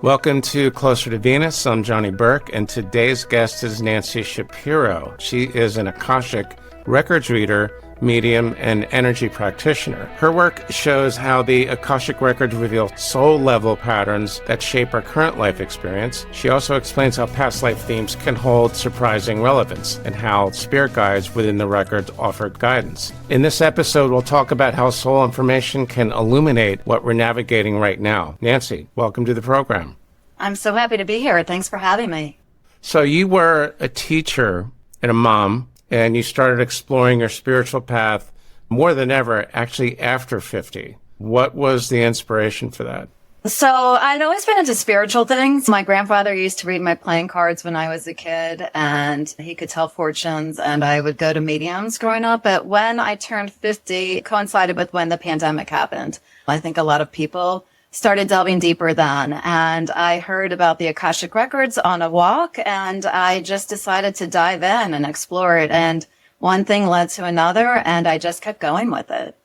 Welcome to Closer to Venus. I'm Johnny Burke, and today's guest is Nancy Shapiro. She is an Akashic Records reader, medium, and energy practitioner. Her work shows how the Akashic Records reveal soul-level patterns that shape our current life experience. She also explains how past life themes can hold surprising relevance and how spirit guides within the records offer guidance. In this episode, we'll talk about how soul information can illuminate what we're navigating right now. Nancy, welcome to the program. I'm so happy to be here. Thanks for having me. So you were a teacher and a mom, and you started exploring your spiritual path more than ever, actually after 50. What was the inspiration for that? So I'd always been into spiritual things. My grandfather used to read my playing cards when I was a kid, and he could tell fortunes, and I would go to mediums growing up. But when I turned 50, it coincided with when the pandemic happened. I think a lot of people started delving deeper then, and I heard about the Akashic Records on a walk, and I just decided to dive in and explore it, and one thing led to another, and I just kept going with it.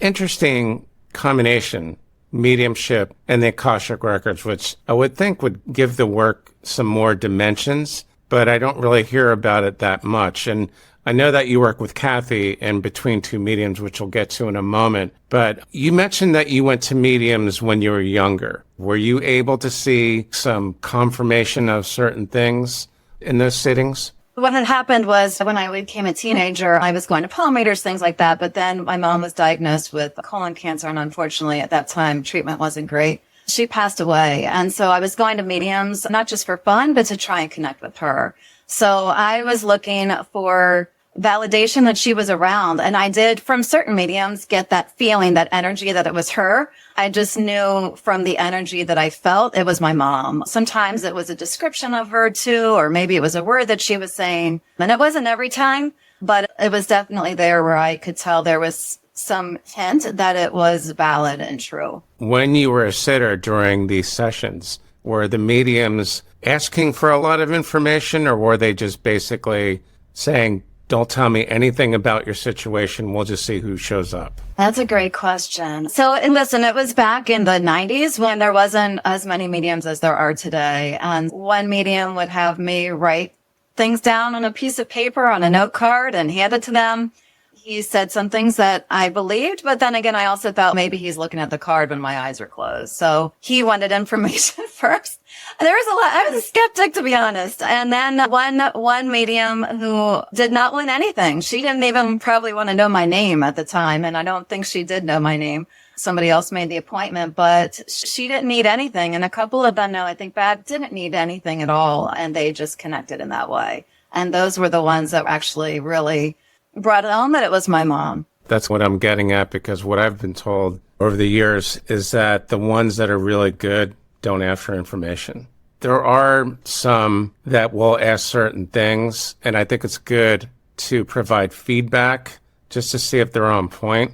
Interesting combination, mediumship and the Akashic Records, which I would think would give the work some more dimensions, but I don't really hear about it that much. And I know that you work with Kathy in Between Two Mediums, which we'll get to in a moment, but you mentioned that you went to mediums when you were younger. Were you able to see some confirmation of certain things in those sittings? What had happened was when I became a teenager, I was going to palm readers, things like that, but then my mom was diagnosed with colon cancer, and unfortunately at that time, treatment wasn't great. She passed away, and so I was going to mediums, not just for fun, but to try and connect with her. So I was looking for validation that she was around. And I did, from certain mediums, get that feeling, that energy that it was her. I just knew from the energy that I felt it was my mom. Sometimes it was a description of her too, or maybe it was a word that she was saying. And it wasn't every time, but it was definitely there where I could tell there was some hint that it was valid and true. When you were a sitter during these sessions, were the mediums asking for a lot of information, or were they just basically saying, don't tell me anything about your situation, we'll just see who shows up? That's a great question. So listen, it was back in the 90s when there wasn't as many mediums as there are today. And one medium would have me write things down on a piece of paper on a note card and hand it to them. He said some things that I believed, but then again, I also thought maybe he's looking at the card when my eyes were closed. So he wanted information first. There was a lot. I was a skeptic, to be honest. And then one medium who did not win anything. She didn't even probably want to know my name at the time. And I don't think she did know my name. Somebody else made the appointment, but she didn't need anything. And a couple of them, no, I think back, didn't need anything at all. And they just connected in that way. And those were the ones that actually really brought it home that it was my mom. That's what I'm getting at, because what I've been told over the years is that the ones that are really good don't ask for information. There are some that will ask certain things, and I think it's good to provide feedback just to see if they're on point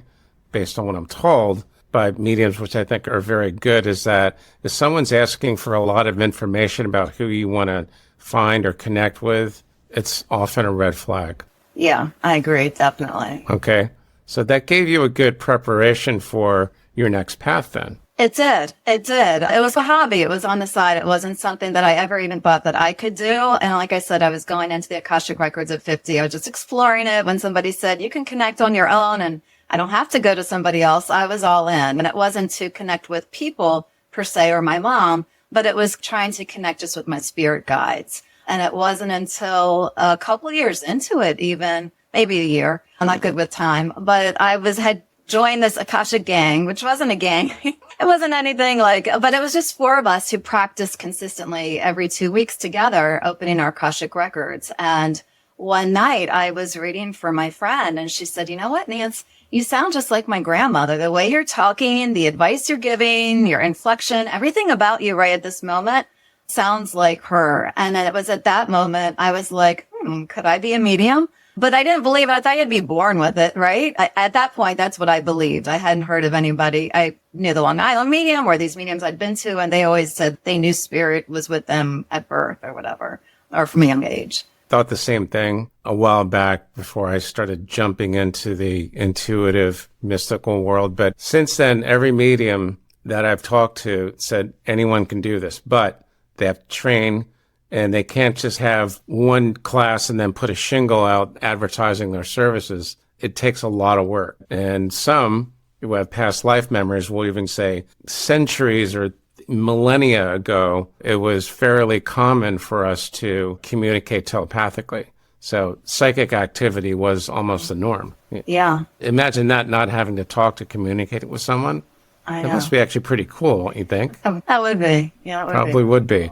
based on what I'm told by mediums, which I think are very good, is that if someone's asking for a lot of information about who you want to find or connect with, it's often a red flag. Yeah, I agree, definitely. Okay. So that gave you a good preparation for your next path then. It did. It did. It was a hobby. It was on the side. It wasn't something that I ever even thought that I could do. And like I said, I was going into the Akashic Records at 50. I was just exploring it. When somebody said, you can connect on your own and I don't have to go to somebody else, I was all in. And it wasn't to connect with people per se or my mom, but it was trying to connect just with my spirit guides. And it wasn't until a couple years into it, even maybe a year. I'm not good with time, but had joined this Akashic gang, which wasn't a gang. It wasn't anything but it was just four of us who practiced consistently every 2 weeks together, opening our Akashic Records. And one night I was reading for my friend and she said, you know what, Nancy, you sound just like my grandmother. The way you're talking, the advice you're giving, your inflection, everything about you right at this moment sounds like her. And it was at that moment I was like, could I be a medium? But I didn't believe it. I thought you'd be born with it, right? At that point, that's what I believed. I hadn't heard of anybody. I knew the Long Island medium or these mediums I'd been to, and they always said they knew spirit was with them at birth or whatever, or from a young age. Thought the same thing a while back before I started jumping into the intuitive, mystical world. But since then, every medium that I've talked to said anyone can do this, but they have to train, and they can't just have one class and then put a shingle out advertising their services. It takes a lot of work. And some who have past life memories will even say centuries or millennia ago, it was fairly common for us to communicate telepathically. So psychic activity was almost the norm. Yeah. Imagine that, not having to talk to communicate with someone. I know. It must be actually pretty cool, don't you think? That would be. Yeah, it would Probably be. would be.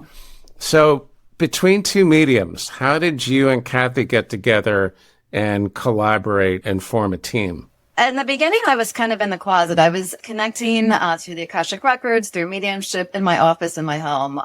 So between two mediums, how did you and Kathy get together and collaborate and form a team? In the beginning, I was kind of in the closet. I was connecting to the Akashic Records through mediumship in my office in my home.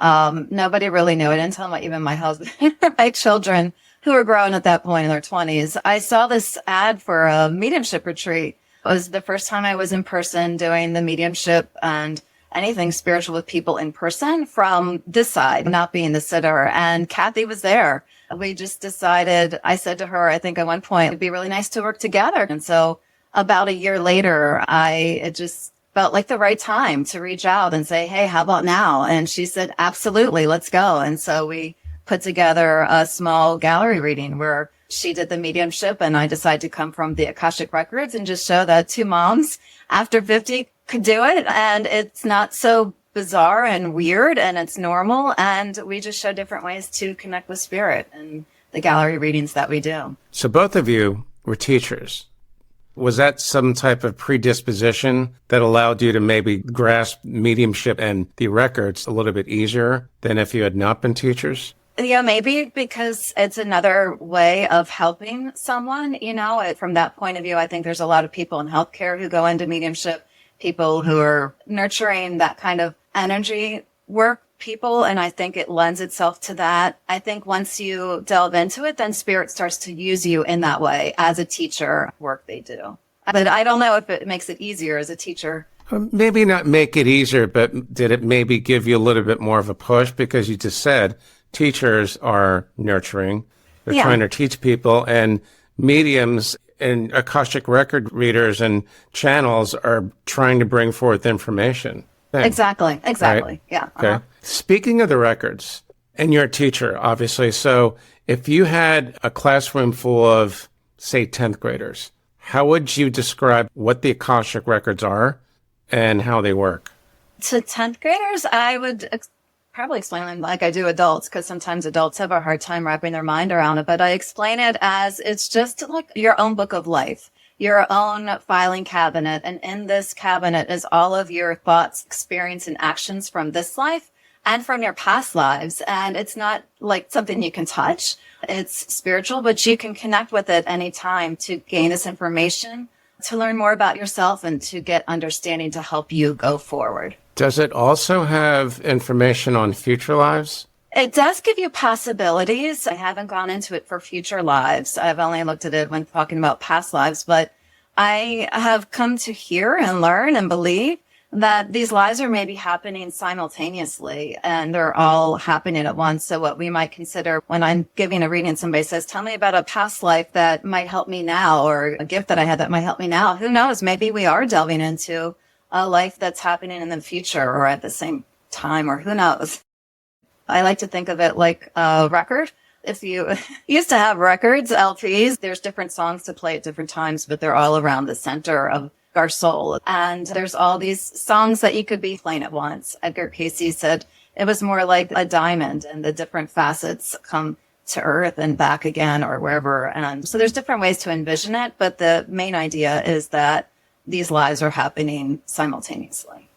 Nobody really knew it until even my husband, my children, who were growing at that point in their 20s. I saw this ad for a mediumship retreat. It was the first time I was in person doing the mediumship and anything spiritual with people in person from this side, not being the sitter. And Kathy was there. We just decided, I said to her, I think at one point, it'd be really nice to work together. And so about a year later, it just felt like the right time to reach out and say, hey, how about now? And she said, absolutely, let's go. And so we put together a small gallery reading where she did the mediumship and I decided to come from the Akashic Records and just show that two moms after 50 could do it. And it's not so bizarre and weird, and it's normal. And we just show different ways to connect with spirit and the gallery readings that we do. So both of you were teachers. Was that some type of predisposition that allowed you to maybe grasp mediumship and the records a little bit easier than if you had not been teachers? Yeah, maybe because it's another way of helping someone, from that point of view. I think there's a lot of people in healthcare who go into mediumship, people who are nurturing that kind of energy work people. And I think it lends itself to that. I think once you delve into it, then spirit starts to use you in that way as a teacher work they do. But I don't know if it makes it easier as a teacher. Maybe not make it easier, but did it maybe give you a little bit more of a push? Because you just said teachers are nurturing. They're trying to teach people, and mediums and Akashic record readers and channels are trying to bring forth information. Exactly. Right? Yeah. Okay. Speaking of the records, and you're a teacher, obviously. So if you had a classroom full of, say, 10th graders, how would you describe what the Akashic records are and how they work? To 10th graders, I would probably explain them like I do adults, because sometimes adults have a hard time wrapping their mind around it. But I explain it as it's just like your own book of life, your own filing cabinet. And in this cabinet is all of your thoughts, experience, and actions from this life and from your past lives. And it's not like something you can touch. It's spiritual, but you can connect with it anytime to gain this information, to learn more about yourself, and to get understanding to help you go forward. Does it also have information on future lives? It does give you possibilities. I haven't gone into it for future lives. I've only looked at it when talking about past lives, but I have come to hear and learn and believe that these lives are maybe happening simultaneously, and they're all happening at once. So what we might consider when I'm giving a reading, somebody says, tell me about a past life that might help me now, or a gift that I had that might help me now. Who knows? Maybe we are delving into a life that's happening in the future or at the same time, or who knows? I like to think of it like a record. If you used to have records, LPs, there's different songs to play at different times, but they're all around the center of our soul. And there's all these songs that you could be playing at once. Edgar Cayce said it was more like a diamond, and the different facets come to earth and back again or wherever. And so there's different ways to envision it, but the main idea is that these lives are happening simultaneously.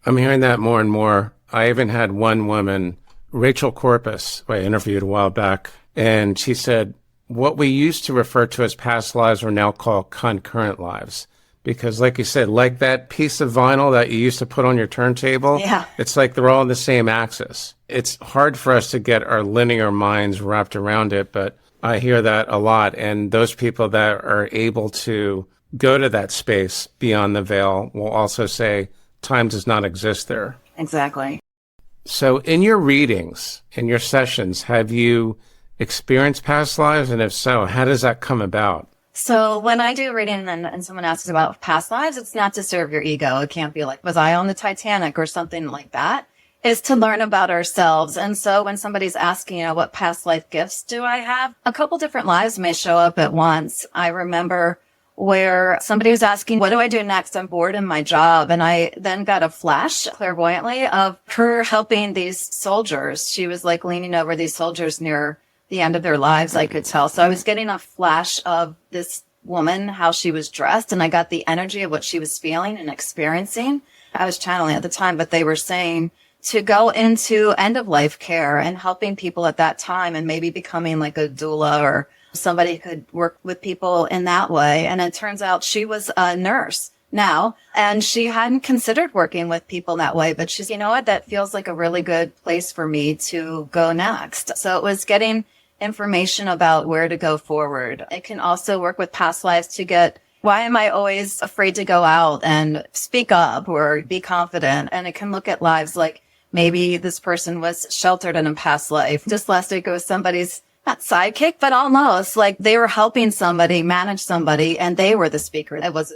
I'm hearing that more and more. I even had one woman, Rachel Corpus, who I interviewed a while back, and she said, what we used to refer to as past lives are now called concurrent lives. Because like you said, like that piece of vinyl that you used to put on your turntable, it's like they're all on the same axis. It's hard for us to get our linear minds wrapped around it, but I hear that a lot. And those people that are able to go to that space beyond the veil will also say time does not exist there. Exactly. So in your readings, in your sessions, have you experienced past lives? And if so, how does that come about? So when I do reading and someone asks about past lives, it's not to serve your ego. It can't be like, was I on the Titanic or something like that? It's to learn about ourselves. And so when somebody's asking, what past life gifts do I have? A couple different lives may show up at once. I remember where somebody was asking, what do I do next? I'm bored in my job. And I then got a flash clairvoyantly of her helping these soldiers. She was like leaning over these soldiers near the end of their lives, I could tell. So I was getting a flash of this woman, how she was dressed, and I got the energy of what she was feeling and experiencing. I was channeling at the time, but they were saying to go into end of life care and helping people at that time and maybe becoming like a doula or somebody who could work with people in that way. And it turns out she was a nurse now, and she hadn't considered working with people that way, but she's, what, that feels like a really good place for me to go next. So it was getting information about where to go forward. It can also work with past lives to get, why am I always afraid to go out and speak up or be confident? And it can look at lives like maybe this person was sheltered in a past life. Just last week it was somebody's, not sidekick, but almost like they were helping somebody manage somebody and they were the speaker. It was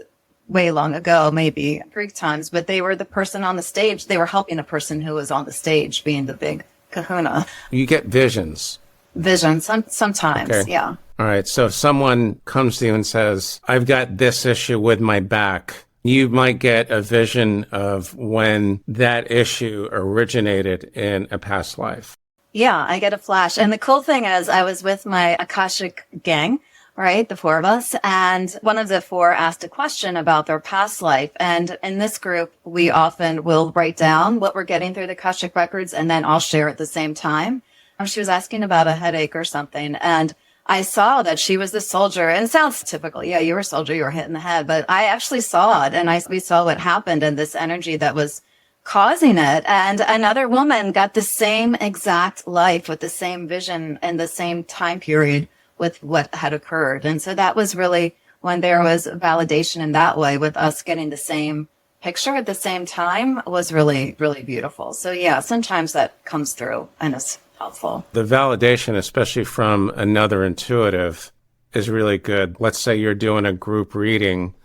way long ago, maybe Greek times, but they were the person on the stage. They were helping a person who was on the stage being the big kahuna. You get visions. Sometimes, okay. Yeah. All right. So if someone comes to you and says, I've got this issue with my back, you might get a vision of when that issue originated in a past life. Yeah, I get a flash. And the cool thing is I was with my Akashic gang, right? The four of us. And one of the four asked a question about their past life. And in this group, we often will write down what we're getting through the Akashic Records, and then I'll share at the same time. She was asking about a headache or something, and I saw that she was the soldier. And it sounds typical. Yeah, you were a soldier, you were hit in the head. But I actually saw it, and we saw what happened and this energy that was causing it. And another woman got the same exact life with the same vision and the same time period with what had occurred. And so that was really when there was validation in that way with us getting the same picture at the same time was really, really beautiful. So yeah, sometimes that comes through and it's helpful. The validation, especially from another intuitive, is really good. Let's say you're doing a group reading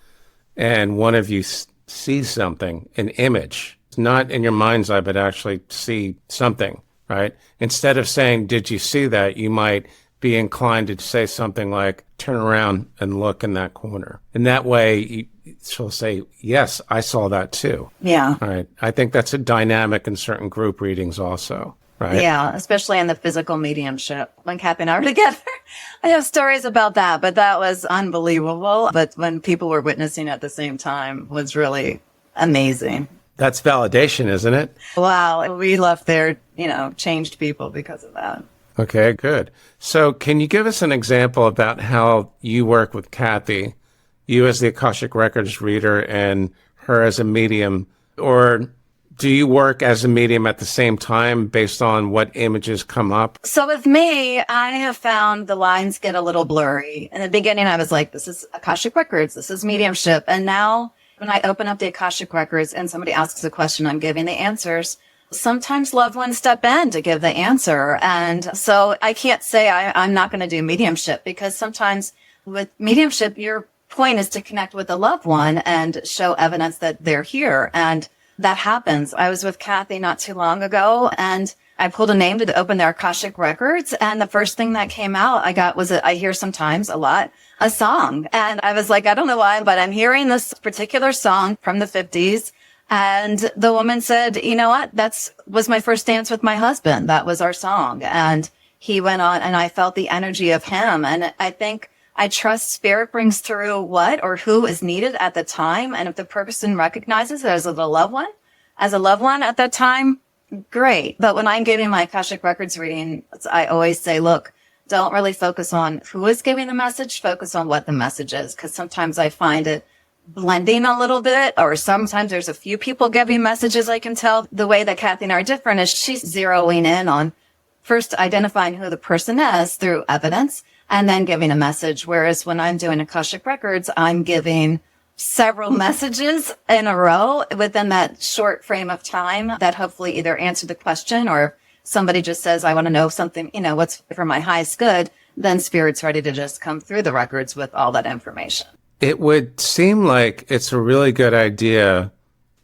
and one of you sees something, an image, not in your mind's eye, but actually see something, right? Instead of saying, did you see that? You might be inclined to say something like, turn around and look in that corner. And that way she'll say, yes, I saw that too. Yeah. All right. I think that's a dynamic in certain group readings also. Right. Yeah, especially in the physical mediumship. When Kathy and I were together, I have stories about that, but that was unbelievable. But when people were witnessing at the same time was really amazing. That's validation, isn't it? Wow. We left there, changed people because of that. Okay, good. So can you give us an example about how you work with Kathy, you as the Akashic Records reader and her as a medium, or do you work as a medium at the same time based on what images come up? So with me, I have found the lines get a little blurry. In the beginning, I was like, this is Akashic Records, this is mediumship. And now when I open up the Akashic Records and somebody asks a question, I'm giving the answers. Sometimes loved ones step in to give the answer. And so I can't say I'm not going to do mediumship, because sometimes with mediumship, your point is to connect with a loved one and show evidence that they're here. And that happens. I was with Kathy not too long ago, and I pulled a name to open their Akashic Records. And the first thing that came out I got was, I hear sometimes a lot, a song. And I was like, I don't know why, but I'm hearing this particular song from the 50s. And the woman said, you know what? Was my first dance with my husband. That was our song. And he went on, and I felt the energy of him. And I think I trust spirit brings through what or who is needed at the time. And if the person recognizes it as a loved one at that time, great. But when I'm giving my Akashic Records reading, I always say, look, don't really focus on who is giving the message, focus on what the message is. Because sometimes I find it blending a little bit, or sometimes there's a few people giving messages. I can tell the way that Kathy and I are different is she's zeroing in on first identifying who the person is through evidence, and then giving a message. Whereas when I'm doing Akashic Records, I'm giving several messages in a row within that short frame of time that hopefully either answer the question, or somebody just says, I want to know something, what's for my highest good. then spirit's ready to just come through the records with all that information. It would seem like it's a really good idea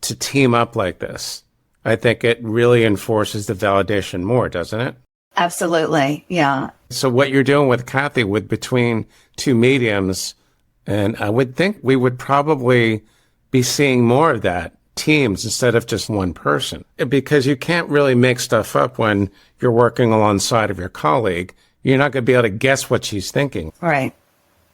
to team up like this. I think it really enforces the validation more, doesn't it? Absolutely. Yeah. So what you're doing with Kathy, with between two mediums, and I would think we would probably be seeing more of that, teams instead of just one person, because you can't really make stuff up when you're working alongside of your colleague. You're not going to be able to guess what she's thinking. Right.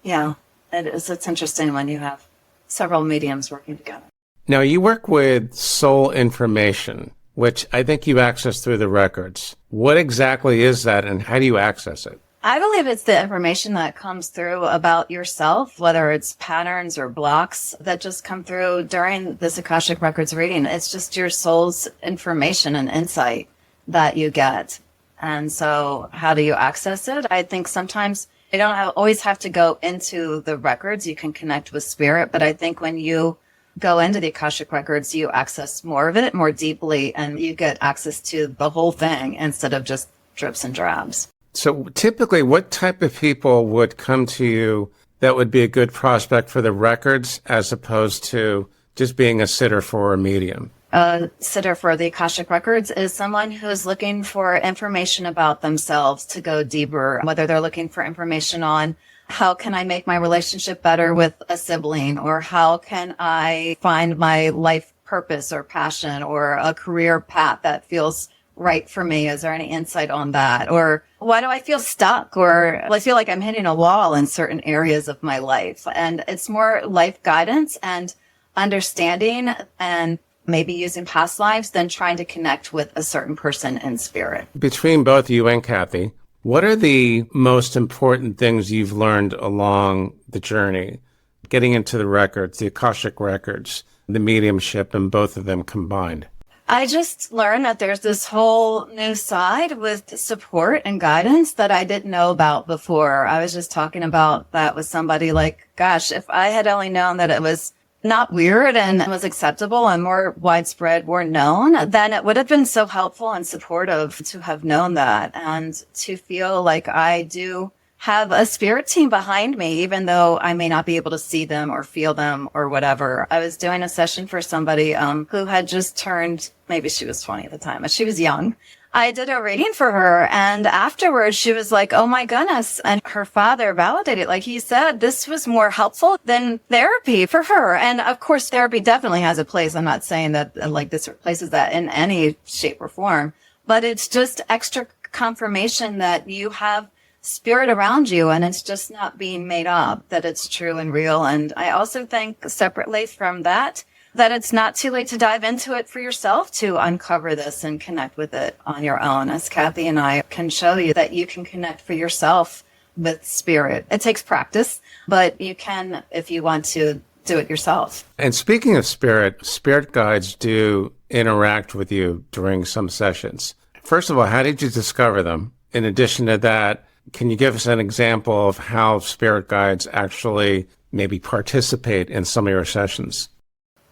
Yeah. It is. It's interesting when you have several mediums working together. Now, you work with soul information, which I think you access through the records. What exactly is that, and how do you access it? I believe it's the information that comes through about yourself, whether it's patterns or blocks that just come through during this Akashic Records reading. It's just your soul's information and insight that you get. And so how do you access it? I think sometimes you don't always have to go into the records. You can connect with spirit. But I think when you go into the Akashic Records, you access more of it more deeply, and you get access to the whole thing instead of just drips and drabs. So typically, what type of people would come to you that would be a good prospect for the records as opposed to just being a sitter for a medium? A sitter for the Akashic Records is someone who is looking for information about themselves to go deeper, whether they're looking for information on how can I make my relationship better with a sibling, or how can I find my life purpose or passion or a career path that feels right for me? Is there any insight on that? Or why do I feel stuck? Or I feel like I'm hitting a wall in certain areas of my life. And it's more life guidance and understanding and maybe using past lives than trying to connect with a certain person in spirit. Between both you and Kathy, what are the most important things you've learned along the journey, getting into the records, the Akashic Records, the mediumship, and both of them combined? I just learned that there's this whole new side with support and guidance that I didn't know about before. I was just talking about that with somebody like, gosh, if I had only known that it was not weird and was acceptable and more widespread, more known, then it would have been so helpful and supportive to have known that and to feel like I do have a spirit team behind me, even though I may not be able to see them or feel them or whatever. I was doing a session for somebody who had just turned, maybe she was 20 at the time, but she was young. I did a reading for her, and afterwards she was like, oh my goodness. And her father validated, like he said, this was more helpful than therapy for her. And of course, therapy definitely has a place. I'm not saying that like this replaces that in any shape or form, but it's just extra confirmation that you have spirit around you and it's just not being made up, that it's true and real. And I also think separately from that it's not too late to dive into it for yourself to uncover this and connect with it on your own. As Kathy and I can show you that you can connect for yourself with spirit. It takes practice, but you can, if you want to, do it yourself. And speaking of spirit guides do interact with you during some sessions. First of all, how did you discover them? In addition to that, can you give us an example of how spirit guides actually maybe participate in some of your sessions?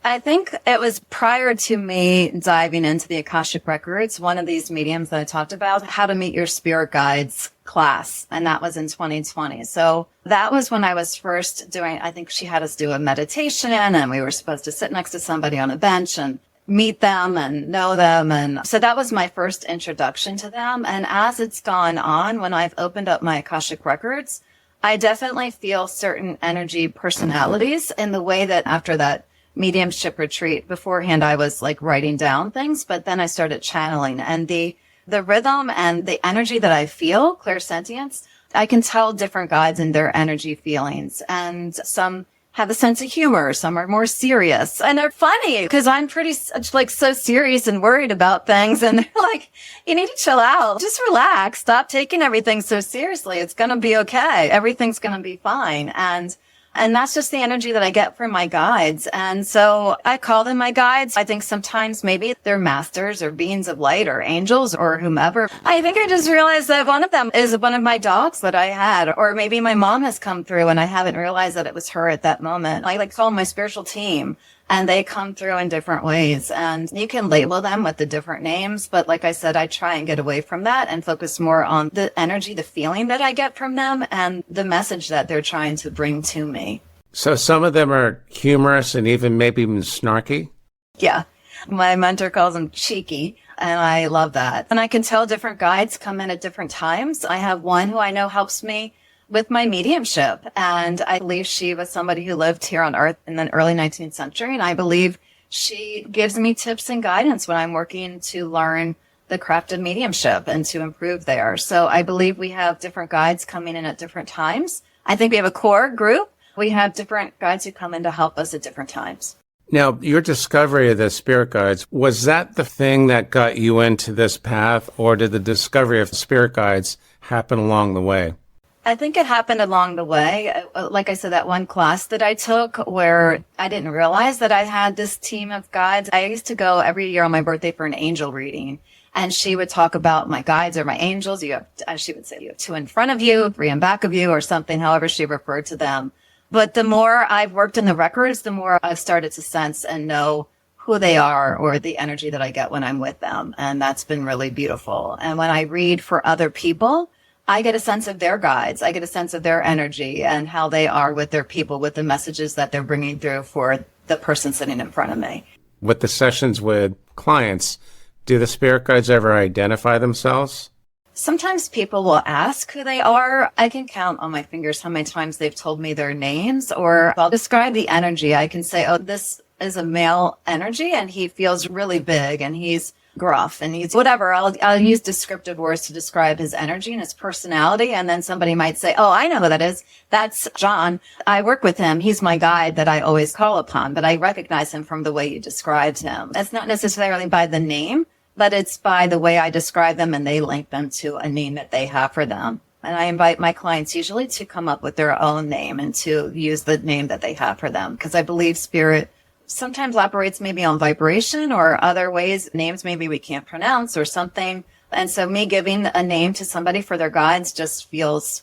I think it was prior to me diving into the Akashic Records, one of these mediums that I talked about, How to Meet Your Spirit Guides class, and that was in 2020. So that was when I was first doing, I think she had us do a meditation, and we were supposed to sit next to somebody on a bench and meet them and know them. And so that was my first introduction to them. And as it's gone on, when I've opened up my Akashic Records, I definitely feel certain energy personalities in the way that after that mediumship retreat beforehand, I was like writing down things, but then I started channeling, and the rhythm and the energy that I feel, clairsentience, I can tell different guides and their energy feelings. And some have a sense of humor. Some are more serious, and they're funny because I'm pretty like so serious and worried about things. And they're like, you need to chill out. Just relax. Stop taking everything so seriously. It's going to be okay. Everything's going to be fine. And that's just the energy that I get from my guides. And so I call them my guides. I think sometimes maybe they're masters or beings of light or angels or whomever. I think I just realized that one of them is one of my dogs that I had, or maybe my mom has come through and I haven't realized that it was her at that moment. I like call them my spiritual team. And they come through in different ways, and you can label them with the different names. But like I said, I try and get away from that and focus more on the energy, the feeling that I get from them and the message that they're trying to bring to me. So some of them are humorous and maybe even snarky? Yeah. My mentor calls them cheeky, and I love that. And I can tell different guides come in at different times. I have one who I know helps me with my mediumship, and I believe she was somebody who lived here on Earth in the early 19th century, and I believe she gives me tips and guidance when I'm working to learn the craft of mediumship and to improve there. So I believe we have different guides coming in at different times. I think we have a core group. We have different guides who come in to help us at different times. Now, your discovery of the spirit guides, was that the thing that got you into this path, or did the discovery of spirit guides happen along the way? I think it happened along the way. Like I said, that one class that I took where I didn't realize that I had this team of guides. I used to go every year on my birthday for an angel reading, and she would talk about my guides or my angels. She would say, you have 2 in front of you, 3 in back of you, or something, however she referred to them. But the more I've worked in the records, the more I've started to sense and know who they are or the energy that I get when I'm with them. And that's been really beautiful. And when I read for other people, I get a sense of their guides. I get a sense of their energy and how they are with their people, with the messages that they're bringing through for the person sitting in front of me. With the sessions with clients, do the spirit guides ever identify themselves? Sometimes people will ask who they are. I can count on my fingers how many times they've told me their names, or I'll describe the energy. I can say, oh, this is a male energy and he feels really big and he's gruff and he's whatever. I'll use descriptive words to describe his energy and his personality. And then somebody might say, oh, I know who that is. That's John. I work with him. He's my guide that I always call upon, but I recognize him from the way you described him. It's not necessarily by the name, but it's by the way I describe them and they link them to a name that they have for them. And I invite my clients usually to come up with their own name and to use the name that they have for them, because I believe spirit sometimes operates maybe on vibration or other ways, names maybe we can't pronounce or something. And so me giving a name to somebody for their guides just feels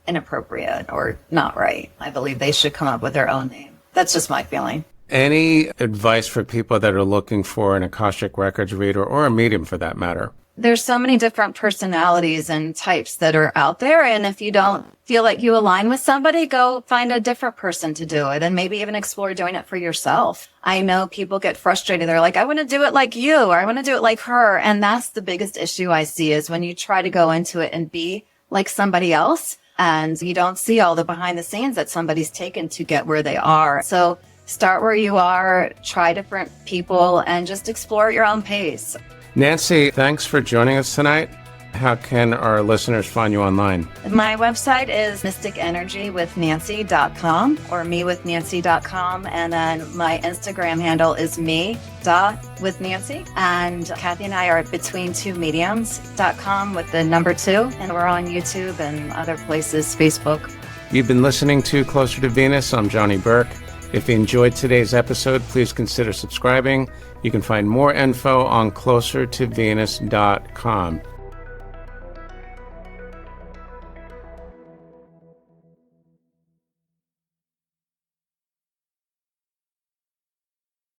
inappropriate or not right. I believe they should come up with their own name. That's just my feeling. Any advice for people that are looking for an Akashic Records reader or a medium for that matter? There's so many different personalities and types that are out there. And if you don't feel like you align with somebody, go find a different person to do it and maybe even explore doing it for yourself. I know people get frustrated. They're like, I want to do it like you, or I want to do it like her. And that's the biggest issue I see is when you try to go into it and be like somebody else and you don't see all the behind the scenes that somebody's taken to get where they are. So start where you are, try different people, and just explore at your own pace. Nancy, thanks for joining us tonight. How can our listeners find you online? My website is mysticenergywithnancy.com or mewithnancy.com. And then my Instagram handle is me.withnancy. And Kathy and I are at betweentwomediums.com with the number 2. And we're on YouTube and other places, Facebook. You've been listening to Closer to Venus. I'm Johnny Burke. If you enjoyed today's episode, please consider subscribing. You can find more info on closertovenus.com.